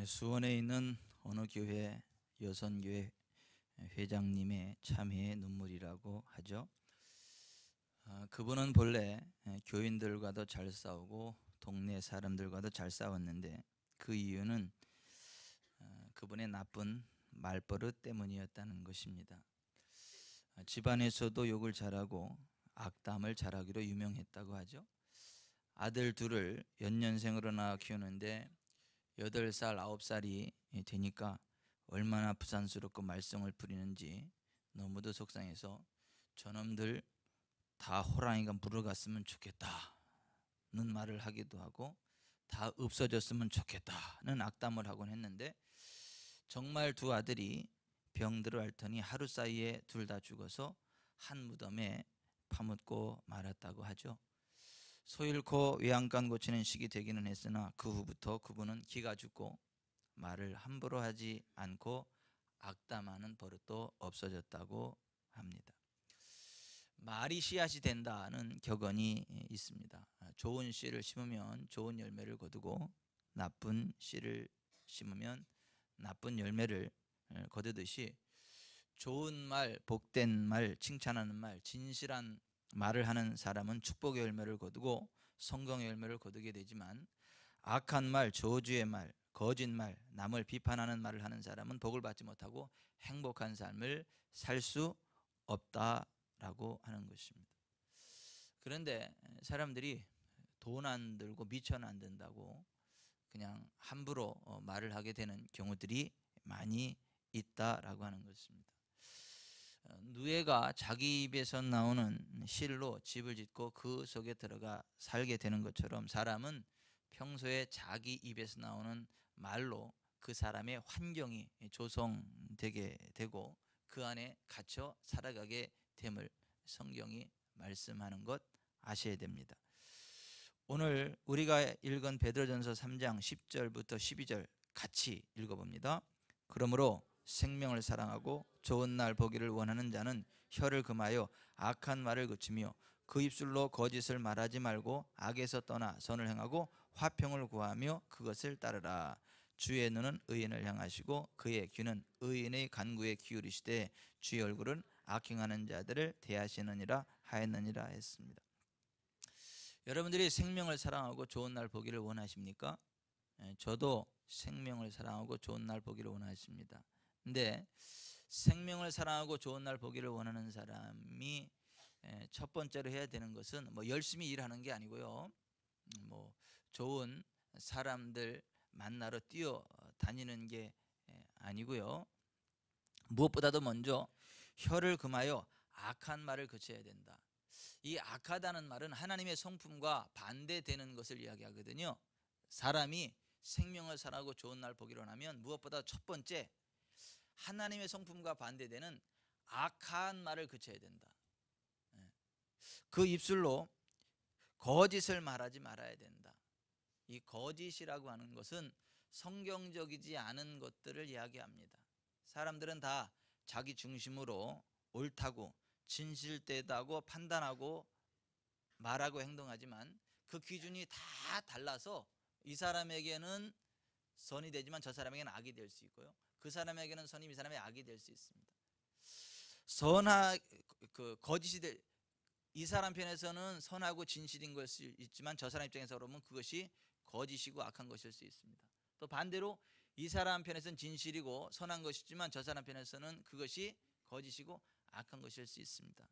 수원에 있는 어느 교회 여선교회 회장님의 참회의 눈물이라고 하죠. 그분은 본래 교인들과도 잘 싸우고 동네 사람들과도 잘 싸웠는데 그 이유는 그분의 나쁜 말버릇 때문이었다는 것입니다. 집안에서도 욕을 잘하고 악담을 잘하기로 유명했다고 하죠. 아들 둘을 연년생으로 낳아 키우는데 8살, 9살이 되니까 얼마나 부산스럽고 말썽을 부리는지 너무도 속상해서 저놈들 다 호랑이가 물어갔으면 좋겠다는 말을 하기도 하고 다 없어졌으면 좋겠다는 악담을 하곤 했는데 정말 두 아들이 병들어 앓더니 하루 사이에 둘 다 죽어서 한 무덤에 파묻고 말았다고 하죠. 소 잃고 외양간 고치는 시기 되기는 했으나 그 후부터 그분은 기가 죽고 말을 함부로 하지 않고 악담하는 버릇도 없어졌다고 합니다. 말이 씨앗이 된다는 격언이 있습니다. 좋은 씨를 심으면 좋은 열매를 거두고 나쁜 씨를 심으면 나쁜 열매를 거두듯이 좋은 말, 복된 말, 칭찬하는 말, 진실한 말을 하는 사람은 축복의 열매를 거두고 성공의 열매를 거두게 되지만 악한 말, 저주의 말, 거짓말, 남을 비판하는 말을 하는 사람은 복을 받지 못하고 행복한 삶을 살 수 없다라고 하는 것입니다. 그런데 사람들이 돈 안 들고 미천 안 든다고 그냥 함부로 말을 하게 되는 경우들이 많이 있다라고 하는 것입니다. 누에가 자기 입에서 나오는 실로 집을 짓고 그 속에 들어가 살게 되는 것처럼 사람은 평소에 자기 입에서 나오는 말로 그 사람의 환경이 조성되게 되고 그 안에 갇혀 살아가게 됨을 성경이 말씀하는 것 아셔야 됩니다. 오늘 우리가 읽은 베드로전서 3장 10절부터 12절 같이 읽어봅니다. 그러므로 생명을 사랑하고 좋은 날 보기를 원하는 자는 혀를 금하여 악한 말을 그치며 그 입술로 거짓을 말하지 말고 악에서 떠나 선을 행하고 화평을 구하며 그것을 따르라. 주의 눈은 의인을 향하시고 그의 귀는 의인의 간구에 기울이시되 주의 얼굴은 악행하는 자들을 대하시느니라 하였느니라 했습니다. 여러분들이 생명을 사랑하고 좋은 날 보기를 원하십니까? 저도 생명을 사랑하고 좋은 날 보기를 원하십니다. 근데 생명을 사랑하고 좋은 날 보기를 원하는 사람이 첫 번째로 해야 되는 것은 열심히 일하는 게 아니고요. 좋은 사람들 만나러 뛰어다니는 게 아니고요. 무엇보다도 먼저 혀를 금하여 악한 말을 그쳐야 된다. 이 악하다는 말은 하나님의 성품과 반대되는 것을 이야기하거든요. 사람이 생명을 사랑하고 좋은 날 보기를 원하면 무엇보다 첫 번째 하나님의 성품과 반대되는 악한 말을 그쳐야 된다. 그 입술로 거짓을 말하지 말아야 된다. 이 거짓이라고 하는 것은 성경적이지 않은 것들을 이야기합니다. 사람들은 다 자기 중심으로 옳다고 진실되다고 판단하고 말하고 행동하지만 그 기준이 다 달라서 이 사람에게는 선이 되지만 저 사람에게는 악이 될 수 있고요. 그 사람에게는 선이 이 사람의 악이 될 수 있습니다. 거짓이 될 이 사람 편에서는 선하고 진실인 것이 있지만 저 사람 입장에서 그러면 그것이 거짓이고 악한 것일 수 있습니다. 또 반대로 이 사람 편에서는 진실이고 선한 것이지만 저 사람 편에서는 그것이 거짓이고 악한 것일 수 있습니다.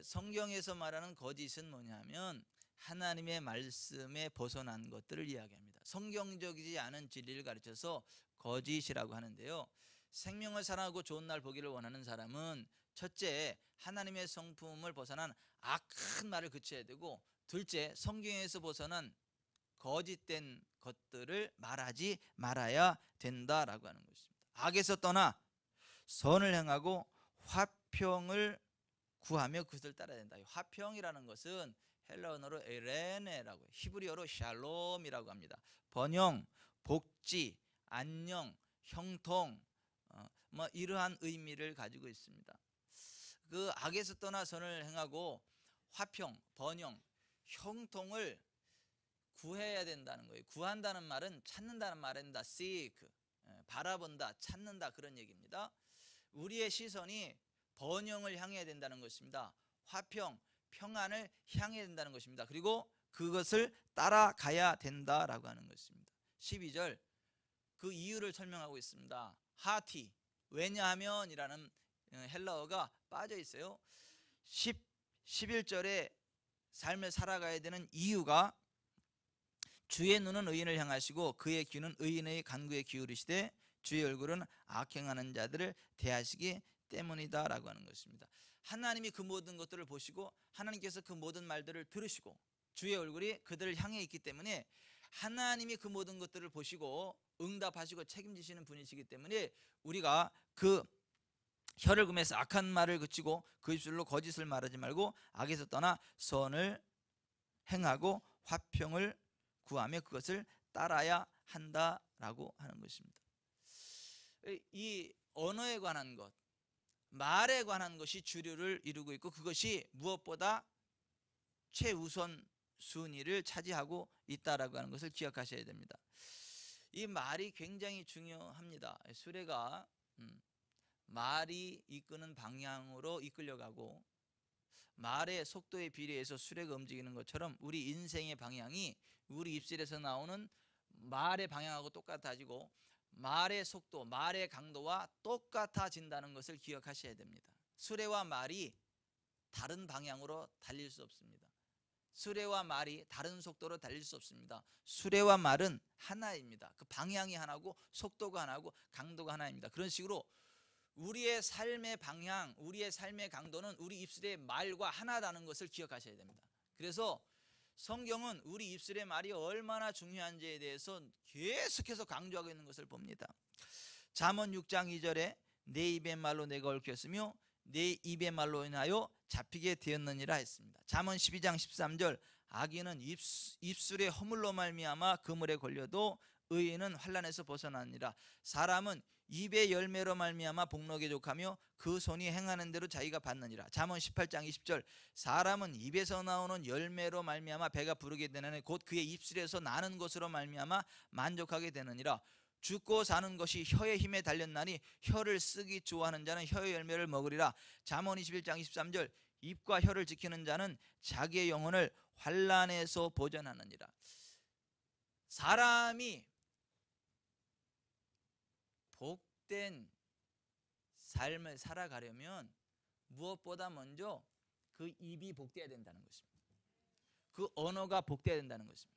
성경에서 말하는 거짓은 뭐냐면 하나님의 말씀에 벗어난 것들을 이야기합니다. 성경적이지 않은 진리를 가르쳐서 거짓이라고 하는데요. 생명을 사랑하고 좋은 날 보기를 원하는 사람은 첫째, 하나님의 성품을 벗어난 악한 말을 그쳐야 되고, 둘째, 성경에서 벗어난 거짓된 것들을 말하지 말아야 된다라고 하는 것입니다. 악에서 떠나 선을 행하고 화평을 구하며 그것을 따라야 된다. 화평이라는 것은 헬라어로 에레네라고, 히브리어로 샬롬이라고 합니다. 번영, 복지, 안녕, 형통, 이러한 의미를 가지고 있습니다. 그 악에서 떠나 선을 행하고 화평, 번영, 형통을 구해야 된다는 거예요. 구한다는 말은 찾는다는 말입니다. seek, 바라본다, 찾는다, 그런 얘기입니다. 우리의 시선이 번영을 향해야 된다는 것입니다. 화평, 평안을 향해야 된다는 것입니다. 그리고 그것을 따라가야 된다라고 하는 것입니다. 12절 그 이유를 설명하고 있습니다. 하티, 왜냐하면 이라는 헬라어가 빠져 있어요. 11절에 삶을 살아가야 되는 이유가 주의 눈은 의인을 향하시고 그의 귀는 의인의 간구에 기울이시되 주의 얼굴은 악행하는 자들을 대하시기 때문이다 라고 하는 것입니다. 하나님이 그 모든 것들을 보시고 하나님께서 그 모든 말들을 들으시고 주의 얼굴이 그들을 향해 있기 때문에 하나님이 그 모든 것들을 보시고 응답하시고 책임지시는 분이시기 때문에 우리가 그 혀를 금해서 악한 말을 그치고 그 입술로 거짓을 말하지 말고 악에서 떠나 선을 행하고 화평을 구하며 그것을 따라야 한다라고 하는 것입니다. 이 언어에 관한 것, 말에 관한 것이 주류를 이루고 있고 그것이 무엇보다 최우선 순위를 차지하고 있다라고 하는 것을 기억하셔야 됩니다. 이 말이 굉장히 중요합니다. 수레가 말이 이끄는 방향으로 이끌려가고 말의 속도에 비례해서 수레가 움직이는 것처럼 우리 인생의 방향이 우리 입술에서 나오는 말의 방향하고 똑같아지고 말의 속도, 말의 강도와 똑같아진다는 것을 기억하셔야 됩니다. 수레와 말이 다른 방향으로 달릴 수 없습니다. 수레와 말이 다른 속도로 달릴 수 없습니다. 수레와 말은 하나입니다. 그 방향이 하나고 속도가 하나고 강도가 하나입니다. 그런 식으로 우리의 삶의 방향, 우리의 삶의 강도는 우리 입술의 말과 하나라는 것을 기억하셔야 됩니다. 그래서 성경은 우리 입술의 말이 얼마나 중요한지에 대해서 계속해서 강조하고 있는 것을 봅니다. 잠언 6장 2절에 내 입의 말로 내가 얽혔으며 내 입의 말로 인하여 잡히게 되었느니라 했습니다. 잠언 12장 13절 악인은 입술의 허물로 말미암아 그물에 걸려도 의인은 환난에서 벗어나니라. 사람은 입의 열매로 말미암아 복록에 족하며 그 손이 행하는 대로 자기가 받느니라. 잠언 18장 20절 사람은 입에서 나오는 열매로 말미암아 배가 부르게 되느니 곧 그의 입술에서 나는 것으로 말미암아 만족하게 되느니라. 죽고 사는 것이 혀의 힘에 달렸나니 혀를 쓰기 좋아하는 자는 혀의 열매를 먹으리라. 잠언 21장 23절 입과 혀를 지키는 자는 자기의 영혼을 환난에서 보전하느니라. 사람이 복된 삶을 살아가려면 무엇보다 먼저 그 입이 복되어야 된다는 것입니다. 그 언어가 복되어야 된다는 것입니다.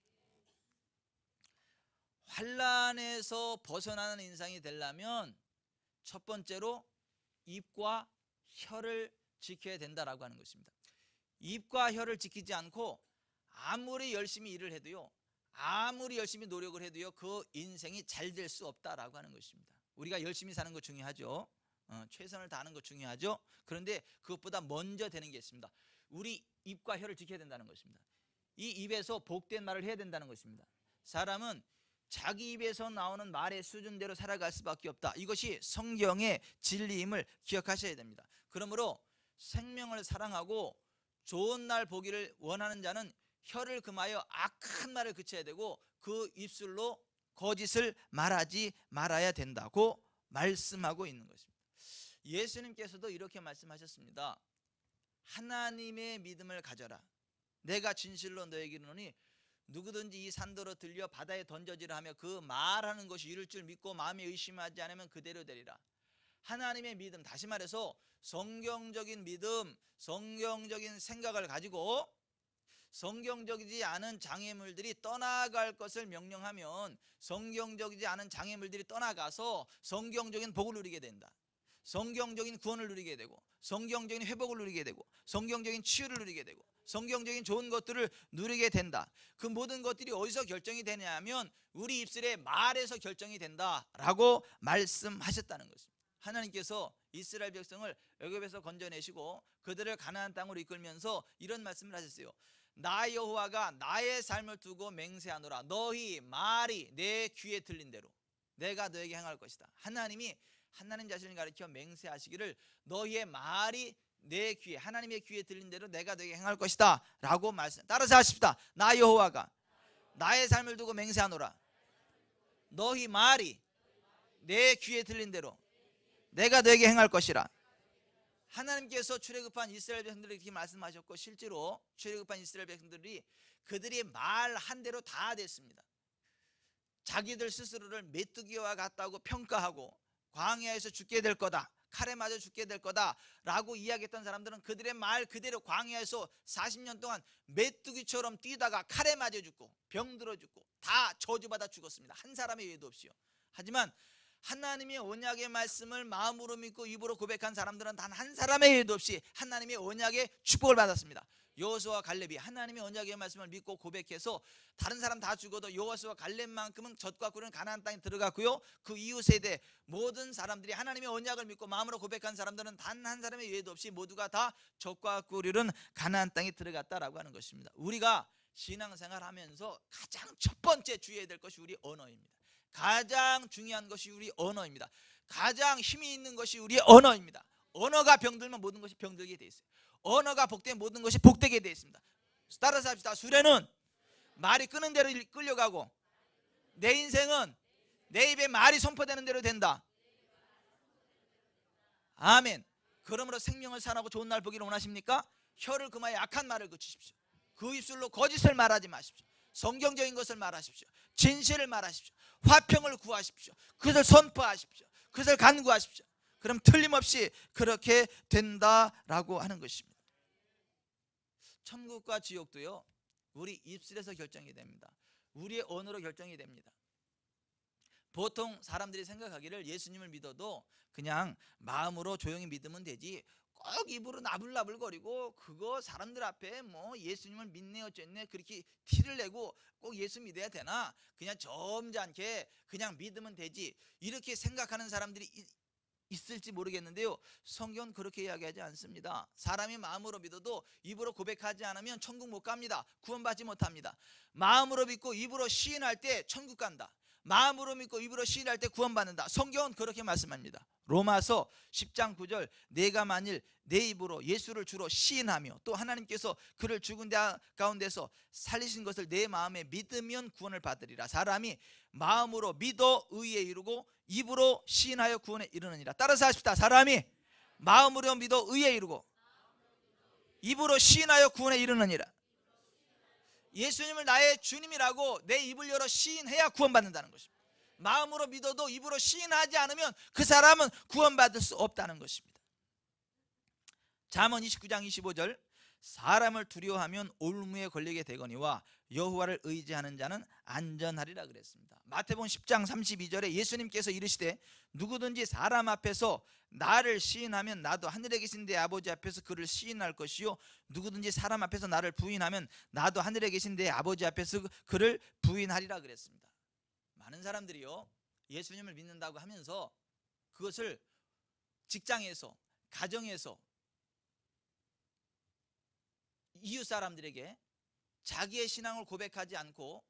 환난에서 벗어나는 인생이 되려면 첫 번째로 입과 혀를 지켜야 된다라고 하는 것입니다. 입과 혀를 지키지 않고 아무리 열심히 일을 해도요, 아무리 열심히 노력을 해도요, 그 인생이 잘 될 수 없다라고 하는 것입니다. 우리가 열심히 사는 거 중요하죠. 최선을 다하는 거 중요하죠. 그런데 그것보다 먼저 되는 게 있습니다. 우리 입과 혀를 지켜야 된다는 것입니다. 이 입에서 복된 말을 해야 된다는 것입니다. 사람은 자기 입에서 나오는 말의 수준대로 살아갈 수밖에 없다. 이것이 성경의 진리임을 기억하셔야 됩니다. 그러므로 생명을 사랑하고 좋은 날 보기를 원하는 자는 혀를 금하여 악한 말을 그쳐야 되고 그 입술로 거짓을 말하지 말아야 된다고 말씀하고 있는 것입니다. 예수님께서도 이렇게 말씀하셨습니다. 하나님의 믿음을 가져라. 내가 진실로 너에게 이르노니 누구든지 이 산더러 들려 바다에 던져지라 하며 그 말하는 것이 이룰 줄 믿고 마음에 의심하지 않으면 그대로 되리라. 하나님의 믿음, 다시 말해서 성경적인 믿음, 성경적인 생각을 가지고 성경적이지 않은 장애물들이 떠나갈 것을 명령하면 성경적이지 않은 장애물들이 떠나가서 성경적인 복을 누리게 된다. 성경적인 구원을 누리게 되고 성경적인 회복을 누리게 되고 성경적인 치유를 누리게 되고 성경적인 좋은 것들을 누리게 된다. 그 모든 것들이 어디서 결정이 되냐면 우리 입술의 말에서 결정이 된다라고 말씀하셨다는 것입니다. 하나님께서 이스라엘 백성을 애굽에서 건져내시고 그들을 가나안 땅으로 이끌면서 이런 말씀을 하셨어요. 나 여호와가 나의 삶을 두고 맹세하노라. 너희 말이 내 귀에 들린 대로 내가 너에게 행할 것이다. 하나님이 하나님 자신을 가리켜 맹세하시기를 너희의 말이 내 귀에, 하나님의 귀에 들린 대로 내가 너에게 행할 것이다 라고 말씀. 따라서 하십시다. 나 여호와가 나의 삶을 두고 맹세하노라. 너희 말이 내 귀에 들린 대로 내가 너에게 행할 것이라. 하나님께서 출애굽한 이스라엘 백성들에게 이렇게 말씀하셨고, 실제로 출애굽한 이스라엘 백성들이 그들이 말한 대로 다 됐습니다. 자기들 스스로를 메뚜기와 같다고 평가하고 광야에서 죽게 될 거다, 칼에 맞아 죽게 될 거다 라고 이야기했던 사람들은 그들의 말 그대로 광야에서 40년 동안 메뚜기처럼 뛰다가 칼에 맞아 죽고 병들어 죽고 다 저주받아 죽었습니다. 한 사람의 예도 없이요. 하지만 하나님의 언약의 말씀을 마음으로 믿고 입으로 고백한 사람들은 단 한 사람의 예도 없이 하나님의 언약의 축복을 받았습니다. 여호수아와 갈렙이 하나님의 언약의 말씀을 믿고 고백해서 다른 사람 다 죽어도 여호수아와 갈렙만큼은 젖과 꿀은 가나안 땅에 들어갔고요, 그 이후 세대 모든 사람들이 하나님의 언약을 믿고 마음으로 고백한 사람들은 단 한 사람의 예도 없이 모두가 다 젖과 꿀은 가나안 땅에 들어갔다라고 하는 것입니다. 우리가 신앙생활하면서 가장 첫 번째 주의해야 될 것이 우리 언어입니다. 가장 중요한 것이 우리 언어입니다. 가장 힘이 있는 것이 우리 언어입니다. 언어가 병들면 모든 것이 병들게 돼 있어요. 언어가 복되면 모든 것이 복되게 되어 있습니다. 따라서 합시다. 수레는 말이 끄는 대로 끌려가고 내 인생은 내 입에 말이 선포되는 대로 된다. 아멘. 그러므로 생명을 사나고 좋은 날 보기를 원하십니까? 혀를 금하여 악한 말을 그치십시오. 그 입술로 거짓을 말하지 마십시오. 성경적인 것을 말하십시오. 진실을 말하십시오. 화평을 구하십시오. 그것을 선포하십시오. 그것을 간구하십시오. 그럼 틀림없이 그렇게 된다라고 하는 것입니다. 천국과 지옥도요, 우리 입술에서 결정이 됩니다. 우리의 언어로 결정이 됩니다. 보통 사람들이 생각하기를 예수님을 믿어도 그냥 마음으로 조용히 믿으면 되지, 꼭 입으로 나불나불거리고 그거 사람들 앞에 뭐 예수님을 믿네 어쨌네 그렇게 티를 내고 꼭 예수 믿어야 되나, 그냥 점잖게 그냥 믿으면 되지, 이렇게 생각하는 사람들이 있을지 모르겠는데요, 성경은 그렇게 이야기하지 않습니다. 사람이 마음으로 믿어도 입으로 고백하지 않으면 천국 못 갑니다. 구원받지 못합니다. 마음으로 믿고 입으로 시인할 때 천국 간다. 마음으로 믿고 입으로 시인할 때 구원받는다. 성경은 그렇게 말씀합니다. 로마서 10장 9절, 내가 만일 내 입으로 예수를 주로 시인하며 또 하나님께서 그를 죽은 자 가운데서 살리신 것을 내 마음에 믿으면 구원을 받으리라. 사람이 마음으로 믿어 의에 이르고 입으로 시인하여 구원에 이르느니라. 따라서 하십시다. 사람이 마음으로 믿어 의에 이르고 입으로 시인하여 구원에 이르느니라. 예수님을 나의 주님이라고 내 입을 열어 시인해야 구원받는다는 것입니다. 마음으로 믿어도 입으로 시인하지 않으면 그 사람은 구원받을 수 없다는 것입니다. 잠언 29장 25절, 사람을 두려워하면 올무에 걸리게 되거니와 여호와를 의지하는 자는 안전하리라 그랬습니다. 마태복음 10장 32절에 예수님께서 이르시되 누구든지 사람 앞에서 나를 시인하면 나도 하늘에 계신 내 아버지 앞에서 그를 시인할 것이요 누구든지 사람 앞에서 나를 부인하면 나도 하늘에 계신 내 아버지 앞에서 그를 부인하리라 그랬습니다. 많은 사람들이요, 예수님을 믿는다고 하면서 그것을 직장에서, 가정에서, 이웃 사람들에게 자기의 신앙을 고백하지 않고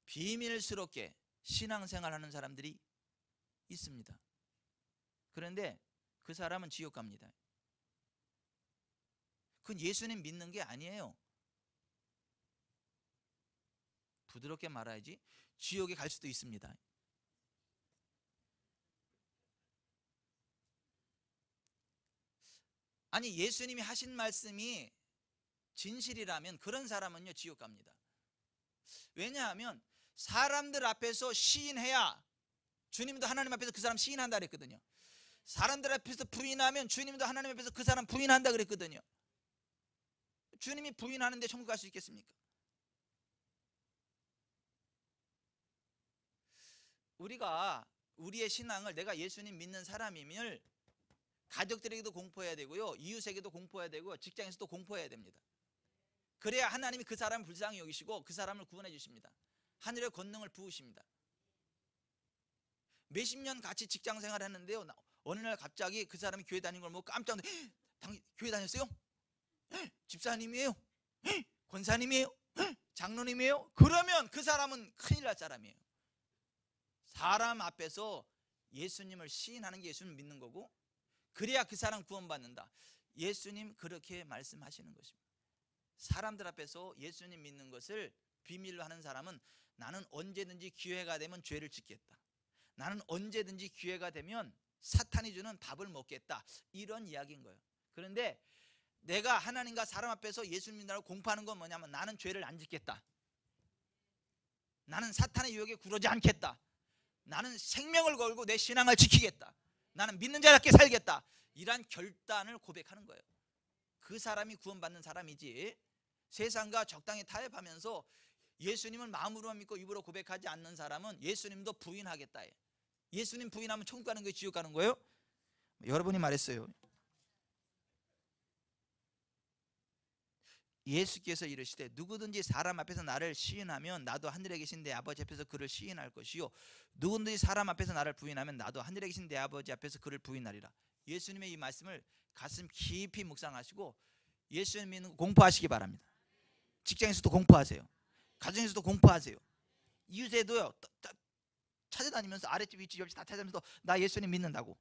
비밀스럽게 신앙생활하는 사람들이 있습니다. 그런데 그 사람은 지옥 갑니다. 그건 예수님 믿는 게 아니에요. 부드럽게 말해야지, 지옥에 갈 수도 있습니다. 아니, 예수님이 하신 말씀이 진실이라면 그런 사람은요 지옥 갑니다. 왜냐하면 사람들 앞에서 시인해야 주님도 하나님 앞에서 그 사람 시인한다 그랬거든요. 사람들 앞에서 부인하면 주님도 하나님 앞에서 그 사람 부인한다 그랬거든요. 주님이 부인하는데 천국 갈 수 있겠습니까? 우리가 우리의 신앙을 내가 예수님 믿는 사람임을 가족들에게도 공포해야 되고요, 이웃에게도 공포해야 되고 직장에서도 공포해야 됩니다. 그래야 하나님이 그 사람을 불쌍히 여기시고 그 사람을 구원해 주십니다. 하늘의 권능을 부으십니다. 몇십 년 같이 직장 생활을 했는데요, 어느 날 갑자기 그 사람이 교회 다니는 걸 보고 깜짝 놀라서 교회 다녔어요? 집사님이에요? 권사님이에요? 장로님이에요? 그러면 그 사람은 큰일 날 사람이에요. 사람 앞에서 예수님을 시인하는 게 예수님을 믿는 거고, 그래야 그 사람 구원받는다. 예수님 그렇게 말씀하시는 것입니다. 사람들 앞에서 예수님 믿는 것을 비밀로 하는 사람은 나는 언제든지 기회가 되면 죄를 짓겠다, 나는 언제든지 기회가 되면 사탄이 주는 밥을 먹겠다, 이런 이야기인 거예요. 그런데 내가 하나님과 사람 앞에서 예수님 믿는다고 공포하는 건 뭐냐면 나는 죄를 안 짓겠다, 나는 사탄의 유혹에 굴하지 않겠다, 나는 생명을 걸고 내 신앙을 지키겠다, 나는 믿는 자답게 살겠다, 이란 결단을 고백하는 거예요. 그 사람이 구원받는 사람이지, 세상과 적당히 타협하면서 예수님을 마음으로만 믿고 입으로 고백하지 않는 사람은 예수님도 부인하겠다. 예수님 부인하면 천국 가는 거예요, 지옥 가는 거예요? 여러분이 말했어요. 예수께서 이르시되 누구든지 사람 앞에서 나를 시인하면 나도 하늘에 계신 내 아버지 앞에서 그를 시인할 것이요, 누구든지 사람 앞에서 나를 부인하면 나도 하늘에 계신 내 아버지 앞에서 그를 부인하리라. 예수님의 이 말씀을 가슴 깊이 묵상하시고 예수님 믿는 거 공포하시기 바랍니다. 직장에서도 공포하세요, 가정에서도 공포하세요, 이웃에도요 찾아다니면서 아랫집 윗집 옆집 다 찾아다니면서 나 예수님 믿는다고,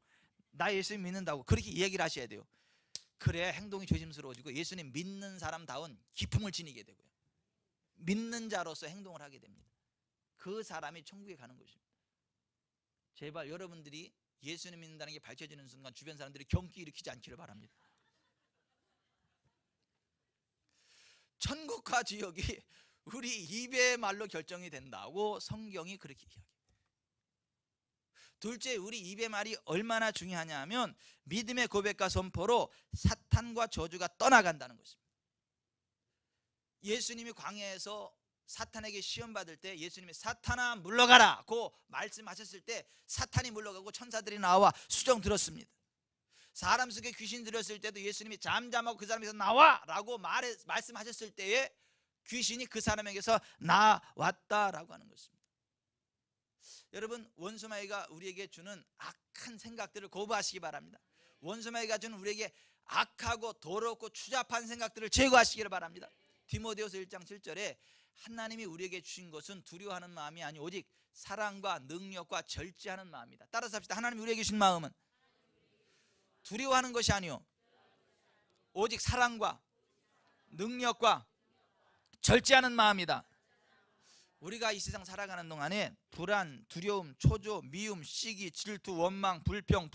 나 예수님 믿는다고 그렇게 얘기를 하셔야 돼요. 그래야 행동이 조심스러워지고 예수님 믿는 사람다운 기품을 지니게 되고요, 믿는 자로서 행동을 하게 됩니다. 그 사람이 천국에 가는 것입니다. 제발 여러분들이 예수님 믿는다는 게 밝혀지는 순간 주변 사람들이 경기 일으키지 않기를 바랍니다. 천국과 지옥이 우리 입의 말로 결정이 된다고 성경이 그렇게 이야기해요. 둘째, 우리 입의 말이 얼마나 중요하냐 하면 믿음의 고백과 선포로 사탄과 저주가 떠나간다는 것입니다. 예수님이 광야에서 사탄에게 시험 받을 때 예수님이 사탄아 물러가라 고 말씀하셨을 때 사탄이 물러가고 천사들이 나와 수정 들었습니다. 사람 속에 귀신 들었을 때도 예수님이 잠잠하고 그 사람에서 나와 라고 말씀하셨을 때에 귀신이 그 사람에게서 나왔다라고 하는 것입니다. 여러분, 원수마귀가 우리에게 주는 악한 생각들을 거부하시기 바랍니다. 원수마귀가 주는 우리에게 악하고 더럽고 추잡한 생각들을 제거하시기를 바랍니다. 디모데후서 1장 7절에 하나님이 우리에게 주신 것은 두려워하는 마음이 아니 오직 사랑과 능력과 절제하는 마음이다. 따라서 합시다. 하나님이 우리에게 주신 마음은 두려워하는 것이 아니요 오직 사랑과 능력과 절제하는 마음이다. 우리가 이 세상 살아가는 동안에 불안, 두려움, 초조, 미움, 시기, 질투, 원망, 불평,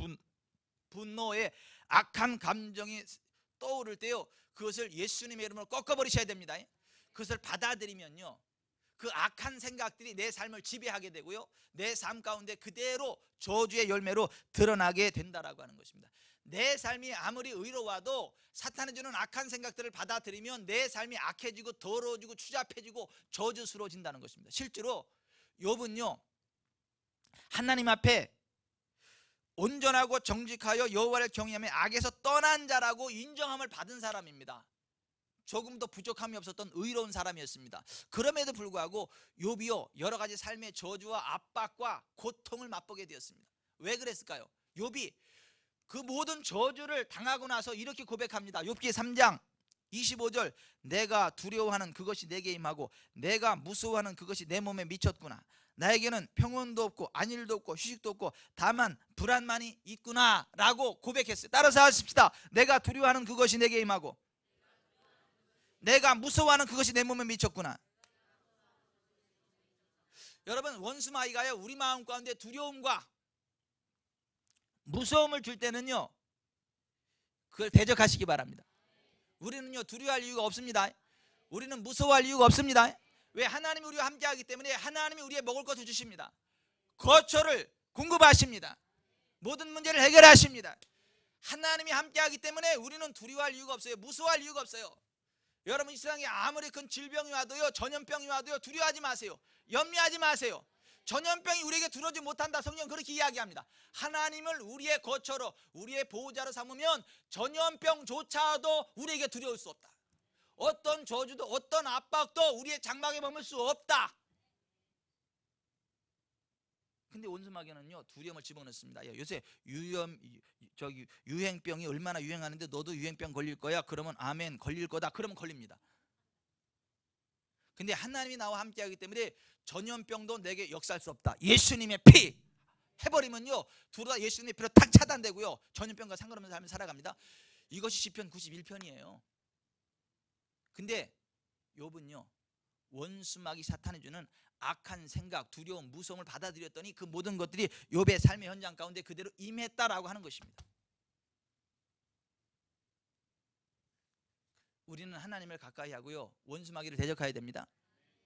분노의 악한 감정이 떠오를 때요, 그것을 예수님의 이름으로 꺾어버리셔야 됩니다. 그것을 받아들이면요 그 악한 생각들이 내 삶을 지배하게 되고요, 내 삶 가운데 그대로 저주의 열매로 드러나게 된다라고 하는 것입니다. 내 삶이 아무리 의로워도 사탄이 주는 악한 생각들을 받아들이면 내 삶이 악해지고 더러워지고 추잡해지고 저주스러워진다는 것입니다. 실제로 욥은요 하나님 앞에 온전하고 정직하여 여호와를 경외하며 악에서 떠난 자라고 인정함을 받은 사람입니다. 조금도 부족함이 없었던 의로운 사람이었습니다. 그럼에도 불구하고 욥이요 여러 가지 삶의 저주와 압박과 고통을 맛보게 되었습니다. 왜 그랬을까요? 욥이 그 모든 저주를 당하고 나서 이렇게 고백합니다. 욥기 3장 25절, 내가 두려워하는 그것이 내게 임하고 내가 무서워하는 그것이 내 몸에 미쳤구나. 나에게는 평온도 없고 안일도 없고 휴식도 없고 다만 불안만이 있구나 라고 고백했어요. 따라서 하십시다. 내가 두려워하는 그것이 내게 임하고 내가 무서워하는 그것이 내 몸에 미쳤구나. 여러분, 원수마귀가요 우리 마음 가운데 두려움과 무서움을 줄 때는요 그걸 대적하시기 바랍니다. 우리는요 두려워할 이유가 없습니다. 우리는 무서워할 이유가 없습니다. 왜? 하나님이 우리와 함께하기 때문에 하나님이 우리의 먹을 것을 주십니다. 거처를 공급하십니다. 모든 문제를 해결하십니다. 하나님이 함께하기 때문에 우리는 두려워할 이유가 없어요. 무서워할 이유가 없어요. 여러분, 이 세상에 아무리 큰 질병이 와도요 전염병이 와도요 두려워하지 마세요. 염려하지 마세요. 전염병이 우리에게 들어오지 못한다. 성경은 그렇게 이야기합니다. 하나님을 우리의 거처로 우리의 보호자로 삼으면 전염병조차도 우리에게 두려울 수 없다. 어떤 저주도 어떤 압박도 우리의 장막에 머물 수 없다. 근데 원수마귀는요 두려움을 집어넣습니다. 요새 유행병이 얼마나 유행하는데 너도 유행병 걸릴 거야? 그러면 아멘, 걸릴 거다. 그러면 걸립니다. 근데 하나님이 나와 함께하기 때문에 전염병도 내게 역사할 수 없다. 예수님의 피 해버리면요 둘 다 예수님의 피로 탁 차단되고요 전염병과 상관없는 삶을 살아갑니다. 이것이 시편 91편이에요. 근데 욥은요 원수마귀 사탄이 주는 악한 생각, 두려움, 무서움을 받아들였더니 그 모든 것들이 욥의 삶의 현장 가운데 그대로 임했다라고 하는 것입니다. 우리는 하나님을 가까이 하고요, 원수마귀를 대적해야 됩니다.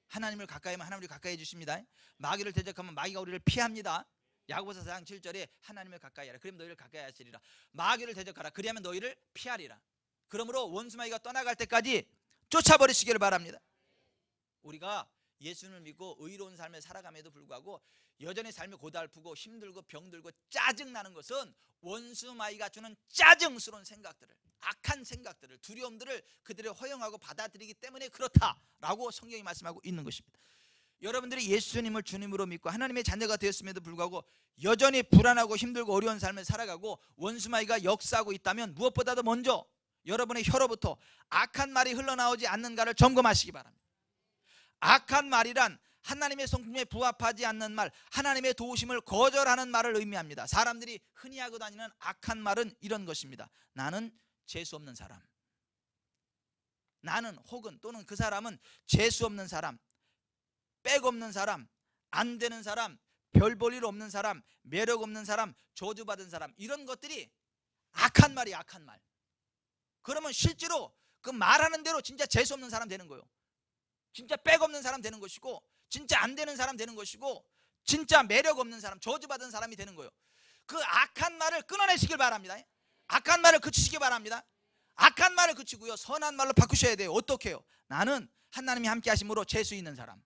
하나님을 가까이 하면 하나님을 가까이 해주십니다. 마귀를 대적하면 마귀가 우리를 피합니다. 야고보서 4장 7절에 하나님을 가까이 하라. 그러면 너희를 가까이 하시리라. 마귀를 대적하라. 그리하면 너희를 피하리라. 그러므로 원수마귀가 떠나갈 때까지 쫓아버리시기를 바랍니다. 우리가 예수님을 믿고 의로운 삶을 살아감에도 불구하고 여전히 삶이 고달프고 힘들고 병들고 짜증나는 것은 원수마귀가 주는 짜증스러운 생각들을, 악한 생각들을, 두려움들을 그들이 허용하고 받아들이기 때문에 그렇다라고 성경이 말씀하고 있는 것입니다. 여러분들이 예수님을 주님으로 믿고 하나님의 자녀가 되었음에도 불구하고 여전히 불안하고 힘들고 어려운 삶을 살아가고 원수마귀가 역사하고 있다면 무엇보다도 먼저 여러분의 혀로부터 악한 말이 흘러나오지 않는가를 점검하시기 바랍니다. 악한 말이란 하나님의 성품에 부합하지 않는 말, 하나님의 도우심을 거절하는 말을 의미합니다. 사람들이 흔히 하고 다니는 악한 말은 이런 것입니다. 나는 재수 없는 사람, 나는 혹은 또는 그 사람은 재수 없는 사람, 빽 없는 사람, 안 되는 사람, 별 볼 일 없는 사람, 매력 없는 사람, 저주받은 사람, 이런 것들이 악한 말이 악한 말. 그러면 실제로 그 말하는 대로 진짜 재수 없는 사람 되는 거예요. 진짜 빽 없는 사람 되는 것이고, 진짜 안 되는 사람 되는 것이고, 진짜 매력 없는 사람, 저주받은 사람이 되는 거예요. 그 악한 말을 끊어내시길 바랍니다. 악한 말을 그치시기 바랍니다. 악한 말을 그치고요, 선한 말로 바꾸셔야 돼요. 어떻게 해요? 나는 하나님이 함께 하심으로 재수 있는 사람.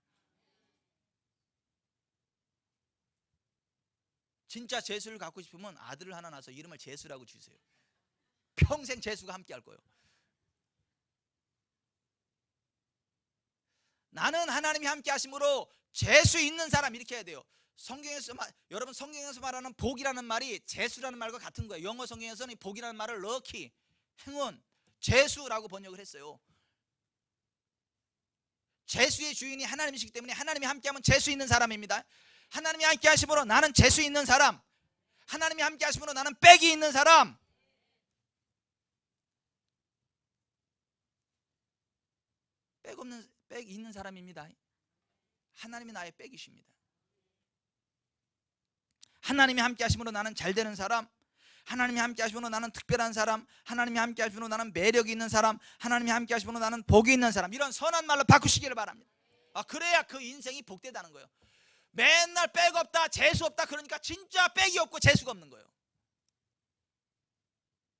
진짜 재수를 갖고 싶으면 아들을 하나 낳아서 이름을 재수라고 주세요. 평생 재수가 함께 할 거예요. 나는 하나님이 함께 하심으로 재수 있는 사람, 이렇게 해야 돼요. 여러분 성경에서 말하는 복이라는 말이 재수라는 말과 같은 거예요. 영어 성경에서는 복이라는 말을 럭키, 행운, 재수라고 번역을 했어요. 재수의 주인이 하나님이시기 때문에 하나님이 함께하면 재수 있는 사람입니다. 하나님이 함께 하심으로 나는 재수 있는 사람, 하나님이 함께 하심으로 나는 빽이 있는 사람. 빽 있는 사람입니다. 하나님이 나의 빽이십니다. 하나님이 함께 하심으로 나는 잘 되는 사람, 하나님이 함께 하심으로 나는 특별한 사람, 하나님이 함께 하심으로 나는 매력이 있는 사람, 하나님이 함께 하심으로 나는 복이 있는 사람, 이런 선한 말로 바꾸시기를 바랍니다. 그래야 그 인생이 복되다는 거예요. 맨날 빽 없다, 재수 없다 그러니까 진짜 빽이 없고 재수가 없는 거예요.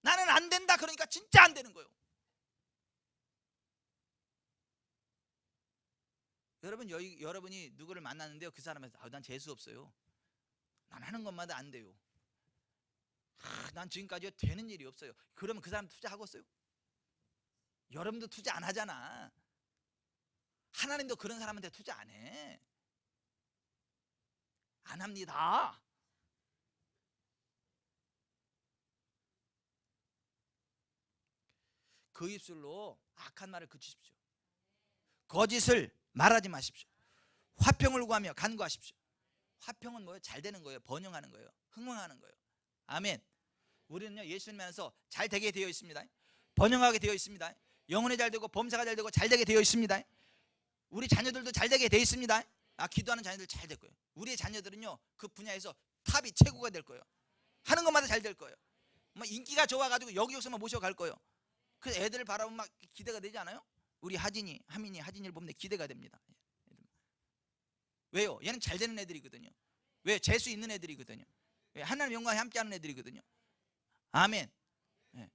나는 안 된다 그러니까 진짜 안 되는 거예요. 여러분이 누구를 만났는데요, 그 사람한테 난 재수 없어요, 난 하는 것마다 안 돼요, 난 지금까지 되는 일이 없어요. 그러면 그 사람 투자하겠어요? 여러분도 투자 안 하잖아. 하나님도 그런 사람한테 투자 안 해. 안 합니다. 그 입술로 악한 말을 그치십시오. 거짓을 말하지 마십시오. 화평을 구하며 간구하십시오. 화평은 뭐예요? 잘 되는 거예요. 번영하는 거예요. 흥망하는 거예요. 아멘. 우리는요, 예수님 안에서 잘 되게 되어 있습니다. 번영하게 되어 있습니다. 영혼이 잘 되고 범사가 잘 되고 잘 되게 되어 있습니다. 우리 자녀들도 잘 되게 되어 있습니다. 기도하는 자녀들 잘 될 거예요. 우리의 자녀들은요, 그 분야에서 탑이 최고가 될 거예요. 하는 것마다 잘 될 거예요. 인기가 좋아가지고 여기저기서만 모셔갈 거예요. 그 애들을 바라보면 막 기대가 되지 않아요? 우리 하진이를 보면 기대가 됩니다. 왜요? 얘는 잘 되는 애들이거든요. 왜? 재수 있는 애들이거든요. 왜? 하나님 영광에 함께하는 애들이거든요. 아멘. 네.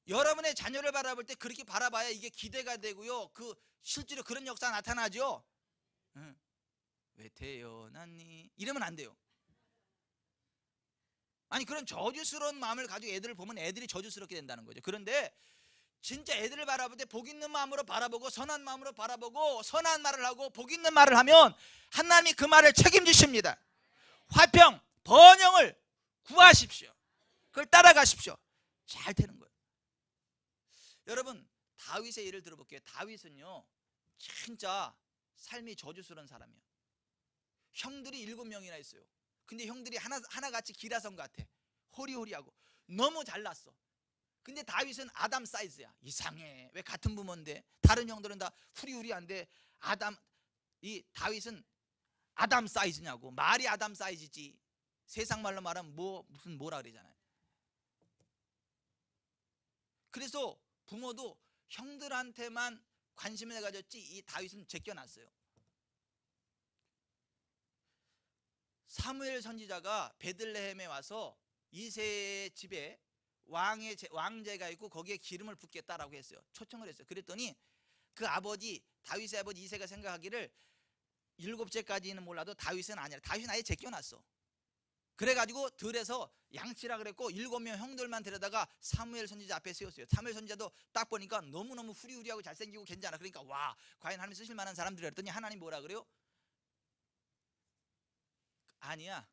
여러분의 자녀를 바라볼 때 그렇게 바라봐야 이게 기대가 되고요, 실제로 그런 역사가 나타나죠. 왜 태어났니? 이러면 안 돼요. 아니, 그런 저주스러운 마음을 가지고 애들을 보면 애들이 저주스럽게 된다는 거죠. 그런데 진짜 애들을 바라볼 때 복 있는 마음으로 바라보고 선한 마음으로 바라보고 선한 말을 하고 복 있는 말을 하면 하나님이 그 말을 책임지십니다. 화평, 번영을 구하십시오. 그걸 따라가십시오. 잘 되는 거예요. 여러분, 다윗의 예를 들어볼게요. 다윗은요, 진짜 삶이 저주스러운 사람이에요. 형들이 7명이나 있어요. 근데 형들이 하나같이 기라성 같아. 호리호리하고 너무 잘났어. 근데 다윗은 아담 사이즈야. 이상해. 왜 같은 부모인데 다른 형들은 다 후리후리한데 이 다윗은 아담 사이즈냐고. 말이 아담 사이즈지. 세상 말로 말하면 무슨 뭐라 그러잖아요. 그래서 부모도 형들한테만 관심을 가졌지 이 다윗은 제껴놨어요. 사무엘 선지자가 베들레헴에 와서 이새의 집에 왕제가 있고 거기에 기름을 붓겠다라고 했어요. 초청을 했어요. 그랬더니 그 아버지 다윗의 아버지 이새가 생각하기를 7째까지는 몰라도 다윗은 아니라, 다윗은 아예 제껴놨어. 그래가지고 들에서 양치라 그랬고 7명 형들만 데려다가 사무엘 선지자 앞에 세웠어요. 사무엘 선지자도 딱 보니까 너무너무 후리후리하고 잘생기고 괜찮아. 그러니까 와, 과연 하나님 쓰실 만한 사람들이라 했더니 하나님 뭐라 그래요? 아니야,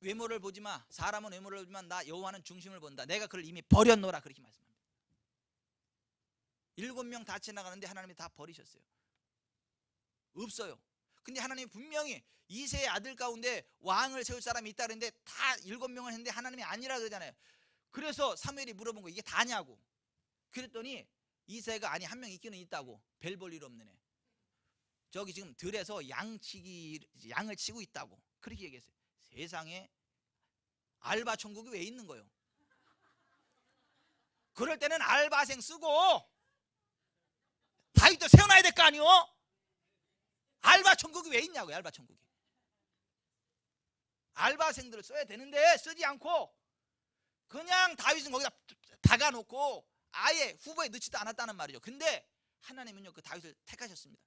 외모를 보지 마. 사람은 외모를 보지만 나 여호와는 중심을 본다. 내가 그를 이미 버렸노라. 그렇게 말씀합니다. 7명 다 지나가는데 하나님이 다 버리셨어요. 없어요. 근데 하나님이 분명히 이새의 아들 가운데 왕을 세울 사람이 있다 그랬는데 다 7명을 했는데 하나님이 아니라 그러잖아요. 그래서 사무엘이 물어본 거, 이게 다냐고. 그랬더니 이새가 아니, 한 명 있기는 있다고. 별 볼 일 없는 애. 저기 지금 들에서 양을 치고 있다고. 그렇게 얘기했어요. 세상에 알바 천국이 왜 있는 거예요? 그럴 때는 알바생 쓰고 다윗도 세워놔야 될 거 아니요? 알바 천국이 왜 있냐고요. 알바 천국이. 알바생들을 써야 되는데 쓰지 않고 그냥 다윗은 거기다 박아놓고 아예 후보에 넣지도 않았다는 말이죠. 근데 하나님은요, 그 다윗을 택하셨습니다.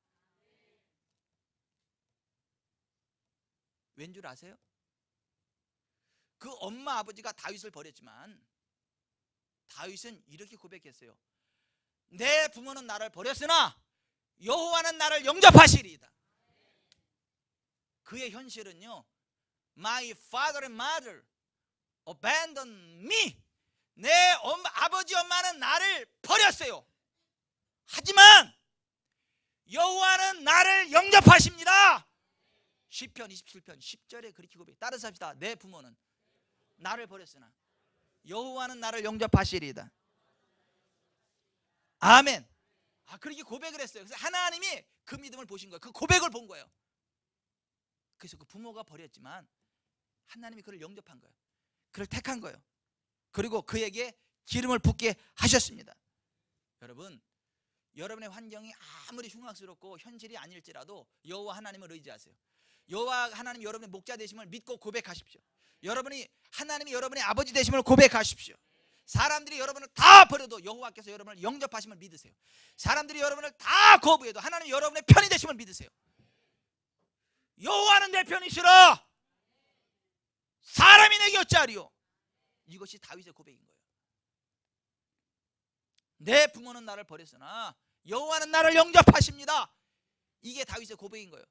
왠 줄 아세요? 그 엄마 아버지가 다윗을 버렸지만 다윗은 이렇게 고백했어요. 내 부모는 나를 버렸으나 여호와는 나를 영접하시리이다. 그의 현실은요, My father and mother abandoned me. 내 아버지 엄마는 나를 버렸어요. 하지만 여호와는 나를 영접하십니다. 시편 27편 10절에 그렇게 고백. 따라서 합시다. 내 부모는 나를 버렸으나 여호와는 나를 영접하시리이다. 아멘. 그렇게 고백을 했어요. 그래서 하나님이 그 믿음을 보신 거예요. 그 고백을 본 거예요. 그래서 그 부모가 버렸지만 하나님이 그를 영접한 거예요. 그를 택한 거예요. 그리고 그에게 기름을 붓게 하셨습니다. 여러분, 여러분의 환경이 아무리 흉악스럽고 현실이 아닐지라도 여호와 하나님을 의지하세요. 여호와 하나님 여러분의 목자 되심을 믿고 고백하십시오. 하나님이 여러분의 아버지 되심을 고백하십시오. 사람들이 여러분을 다 버려도 여호와께서 여러분을 영접하심을 믿으세요. 사람들이 여러분을 다 거부해도 하나님이 여러분의 편이 되심을 믿으세요. 여호와는 내 편이시라. 사람이 내 곁자리요. 이것이 다윗의 고백인 거예요. 내 부모는 나를 버렸으나 여호와는 나를 영접하십니다. 이게 다윗의 고백인 거예요.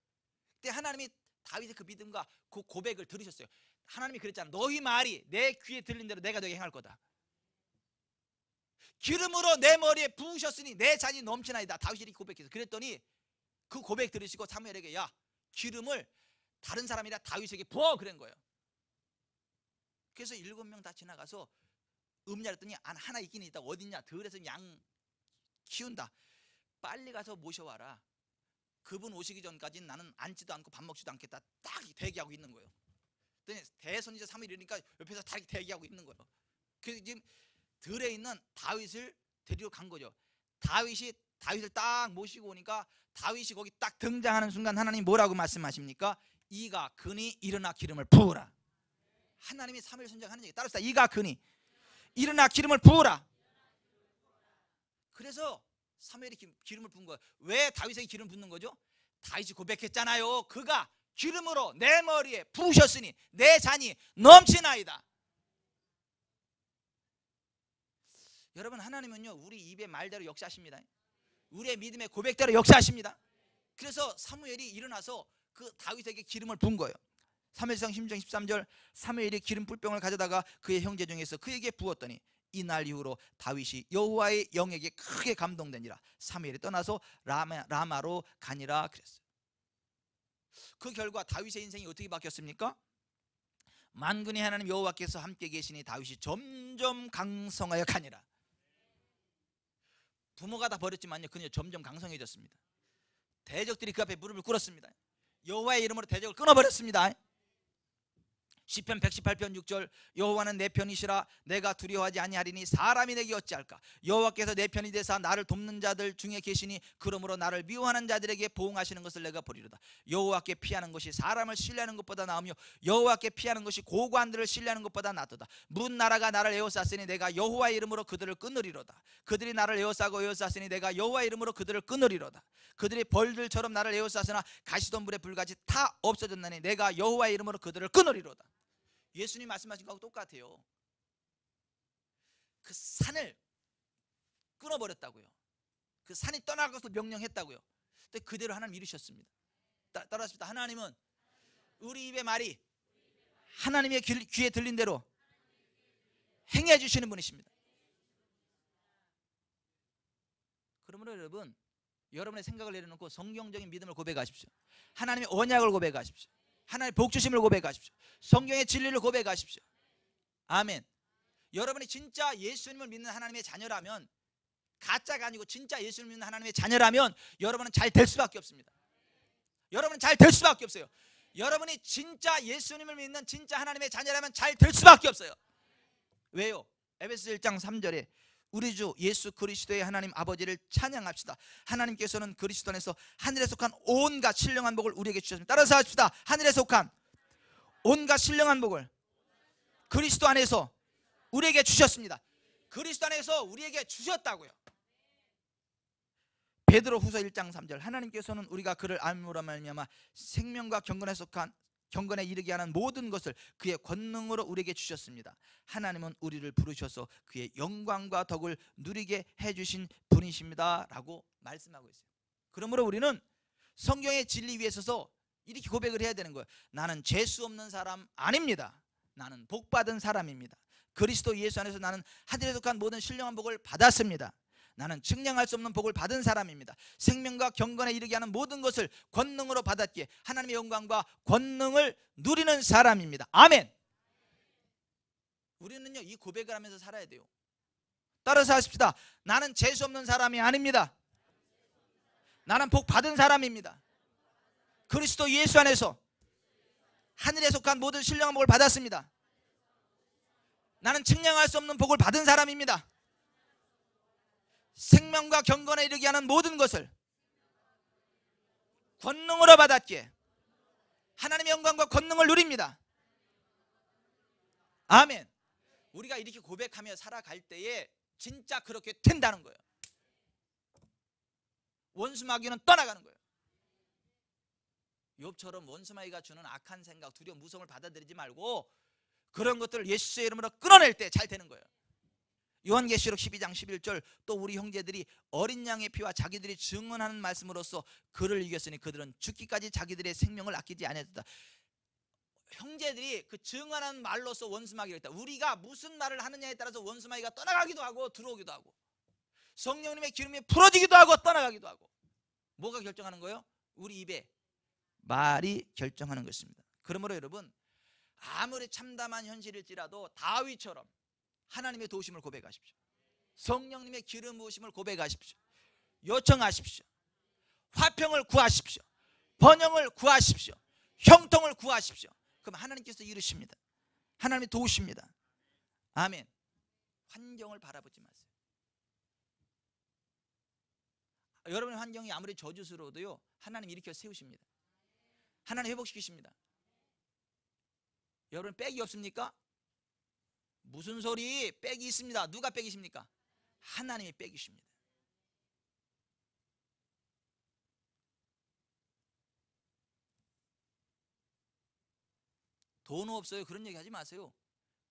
그때 하나님이 다윗의 그 믿음과 그 고백을 들으셨어요. 하나님이 그랬잖아. 너희 말이 내 귀에 들린 대로 내가 너에게 행할 거다. 기름으로 내 머리에 부으셨으니 내 잔이 넘치나이다. 다윗이 이렇게 고백했어요. 그랬더니 그 고백 들으시고 사무엘에게 야, 기름을 다른 사람이라 다윗에게 부어 그런 거예요. 그래서 7명 다 지나가서 음냐랬더니 하나 있긴 있다. 어딨냐? 들에서 양 키운다. 빨리 가서 모셔와라. 그분 오시기 전까지는 나는 앉지도 않고 밥 먹지도 않겠다. 딱 대기하고 있는 거예요. 대선지자 사무엘이 이러니까 옆에서 다 대기하고 있는 거예요. 그래서 지금 들에 있는 다윗을 데리러 간 거죠. 다윗을 딱 모시고 오니까 다윗이 거기 딱 등장하는 순간 하나님 뭐라고 말씀하십니까? 이가 그니 일어나 기름을 부으라. 하나님이 사무엘 선지자가 하는 얘기 따라서 이가 그니 일어나 기름을 부으라. 그래서 사무엘이 기름을 부은 거예요. 왜 다윗에게 기름 붓는 거죠? 다윗이 고백했잖아요. 그가 기름으로 내 머리에 부으셨으니 내 잔이 넘치나이다. 여러분, 하나님은요 우리 입의 말대로 역사하십니다. 우리의 믿음의 고백대로 역사하십니다. 그래서 사무엘이 일어나서 그 다윗에게 기름을 부은 거예요. 사무엘상 16장 13절 사무엘이 기름 뿔병을 가져다가 그의 형제 중에서 그에게 부었더니 이날 이후로 다윗이 여호와의 영에게 크게 감동되니라. 사무엘이 떠나서 라마로 가니라 그랬어요. 그 결과 다윗의 인생이 어떻게 바뀌었습니까? 만군의 하나님 여호와께서 함께 계시니 다윗이 점점 강성하여 가니라. 부모가 다 버렸지만요, 그는 점점 강성해졌습니다. 대적들이 그 앞에 무릎을 꿇었습니다. 여호와의 이름으로 대적을 끊어버렸습니다. 시편 118편 6절 여호와는 내 편이시라 내가 두려워하지 아니하리니 사람이 내게 어찌할까. 여호와께서 내 편이 되사 나를 돕는 자들 중에 계시니 그러므로 나를 미워하는 자들에게 보응하시는 것을 내가 보리로다. 여호와께 피하는 것이 사람을 신뢰하는 것보다 나으며 여호와께 피하는 것이 고관들을 신뢰하는 것보다 낫도다. 문 나라가 나를 에워쌌으니 내가 여호와의 이름으로 그들을 끊으리로다. 그들이 나를 에워싸고 에워쌌으니 내가 여호와의 이름으로 그들을 끊으리로다. 그들이 벌들처럼 나를 에워쌌으나 가시덤불의 불같이 다 없어졌나니 내가 여호와의 이름으로 그들을 끊으리로다. 예수님 말씀하신 거하고 똑같아요. 그 산을 끊어버렸다고요. 그 산이 떠날 것을 명령했다고요. 근데 그대로 하나님 이루셨습니다. 따라하십시다. 하나님은 우리 입의 말이 하나님의 귀에 들린 대로 행해 주시는 분이십니다. 그러므로 여러분, 여러분의 생각을 내려놓고 성경적인 믿음을 고백하십시오. 하나님의 언약을 고백하십시오. 하나님의 복주심을 고백하십시오. 성경의 진리를 고백하십시오. 아멘. 여러분이 진짜 예수님을 믿는 하나님의 자녀라면, 가짜가 아니고 진짜 예수님을 믿는 하나님의 자녀라면 여러분은 잘 될 수밖에 없습니다. 여러분은 잘 될 수밖에 없어요. 여러분이 진짜 예수님을 믿는 진짜 하나님의 자녀라면 잘 될 수밖에 없어요. 왜요? 에베소 1장 3절에 우리 주 예수 그리스도의 하나님 아버지를 찬양합시다. 하나님께서는 그리스도 안에서 하늘에 속한 온갖 신령한 복을 우리에게 주셨습니다. 따라서 합시다. 하늘에 속한 온갖 신령한 복을 그리스도 안에서 우리에게 주셨습니다. 그리스도 안에서 우리에게 주셨다고요. 베드로 후서 1장 3절 하나님께서는 우리가 그를 알므로 말미암아 생명과 경건에 이르게 하는 모든 것을 그의 권능으로 우리에게 주셨습니다. 하나님은 우리를 부르셔서 그의 영광과 덕을 누리게 해주신 분이십니다 라고 말씀하고 있어요. 그러므로 우리는 성경의 진리 위에 서서 이렇게 고백을 해야 되는 거예요. 나는 재수 없는 사람 아닙니다. 나는 복받은 사람입니다. 그리스도 예수 안에서 나는 하늘에 속한 모든 신령한 복을 받았습니다. 나는 측량할 수 없는 복을 받은 사람입니다. 생명과 경건에 이르게 하는 모든 것을 권능으로 받았기에 하나님의 영광과 권능을 누리는 사람입니다. 아멘. 우리는요 이 고백을 하면서 살아야 돼요. 따라서 하십시다. 나는 재수 없는 사람이 아닙니다. 나는 복 받은 사람입니다. 그리스도 예수 안에서 하늘에 속한 모든 신령한 복을 받았습니다. 나는 측량할 수 없는 복을 받은 사람입니다. 생명과 경건에 이르게 하는 모든 것을 권능으로 받았기에 하나님의 영광과 권능을 누립니다. 아멘. 우리가 이렇게 고백하며 살아갈 때에 진짜 그렇게 된다는 거예요. 원수마귀는 떠나가는 거예요. 욥처럼 원수마귀가 주는 악한 생각, 두려움, 무서움을 받아들이지 말고 그런 것들을 예수의 이름으로 끌어낼 때 잘 되는 거예요. 요한계시록 12장 11절 또 우리 형제들이 어린 양의 피와 자기들이 증언하는 말씀으로써 그를 이겼으니 그들은 죽기까지 자기들의 생명을 아끼지 아니하였다. 형제들이 그 증언하는 말로써 원수마귀가 있다. 우리가 무슨 말을 하느냐에 따라서 원수마귀가 떠나가기도 하고 들어오기도 하고 성령님의 기름이 풀어지기도 하고 떠나가기도 하고 뭐가 결정하는 거예요? 우리 입에 말이 결정하는 것입니다. 그러므로 여러분 아무리 참담한 현실일지라도 다윗처럼 하나님의 도우심을 고백하십시오. 성령님의 기름 부으심을 고백하십시오. 요청하십시오. 화평을 구하십시오. 번영을 구하십시오. 형통을 구하십시오. 그럼 하나님께서 이루십니다. 하나님이 도우십니다. 아멘. 환경을 바라보지 마세요. 여러분의 환경이 아무리 저주스러워도요 하나님 일으켜 세우십니다. 하나님 회복시키십니다. 여러분 빽이 없습니까? 무슨 소리? 빽이 있습니다. 누가 빽이십니까? 하나님이 빽이십니다. 돈 없어요 그런 얘기 하지 마세요.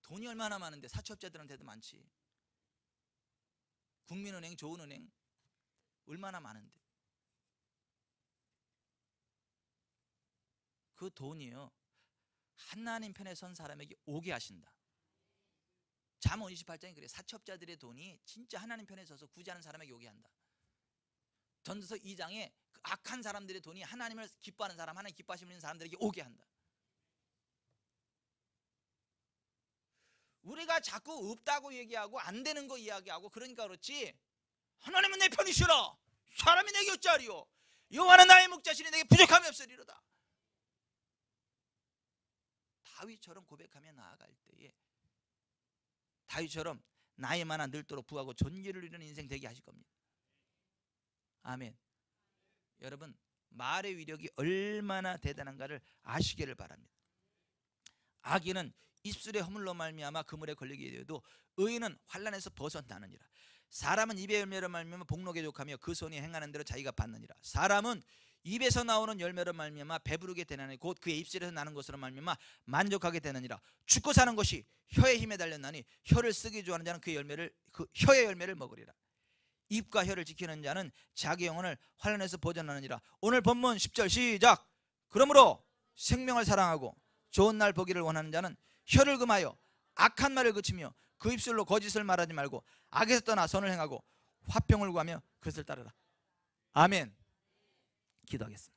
돈이 얼마나 많은데 사채업자들한테도 많지. 국민은행, 좋은은행 얼마나 많은데 그 돈이요 하나님 편에 선 사람에게 오게 하신다. 잠언 28장에 그래요. 사채업자들의 돈이 진짜 하나님 편에 서서 구제하는 사람에게 오게 한다. 전도서 2장에 그 악한 사람들의 돈이 하나님을 기뻐하는 사람, 하나님 기뻐하시는 사람들에게 오게 한다. 우리가 자꾸 없다고 얘기하고 안 되는 거 이야기하고 그러니까 그렇지, 하나님은 내 편이시라, 사람이 내게 어찌하리요, 여호와는 나의 목자시니 내게 부족함이 없으리로다. 다윗처럼 고백하며 나아갈 때에 다윗처럼 나이 많아 늙도록 부하고 존귀를 이루는 인생 되게 하실 겁니다. 아멘. 여러분, 말의 위력이 얼마나 대단한가를 아시기를 바랍니다. 악인은 입술의 허물로 말미암아 그물에 걸리게 되어도 의인은 환난에서 벗어나느니라. 사람은 입의 열매로 말미암아 복록에 족하며 그 손이 행하는 대로 자기가 받느니라. 사람은 입에서 나오는 열매로 말미암아 배부르게 되나니 곧 그의 입술에서 나는 것으로 말미암아 만족하게 되느니라. 죽고 사는 것이 혀의 힘에 달렸나니 혀를 쓰기 좋아하는 자는 그 혀의 열매를 먹으리라. 입과 혀를 지키는 자는 자기 영혼을 환난에서 보존하느니라. 오늘 본문 10절 시작. 그러므로 생명을 사랑하고 좋은 날 보기를 원하는 자는 혀를 금하여 악한 말을 그치며 그 입술로 거짓을 말하지 말고 악에서 떠나 선을 행하고 화평을 구하며 그것을 따르라. 아멘. 기도하겠습니다.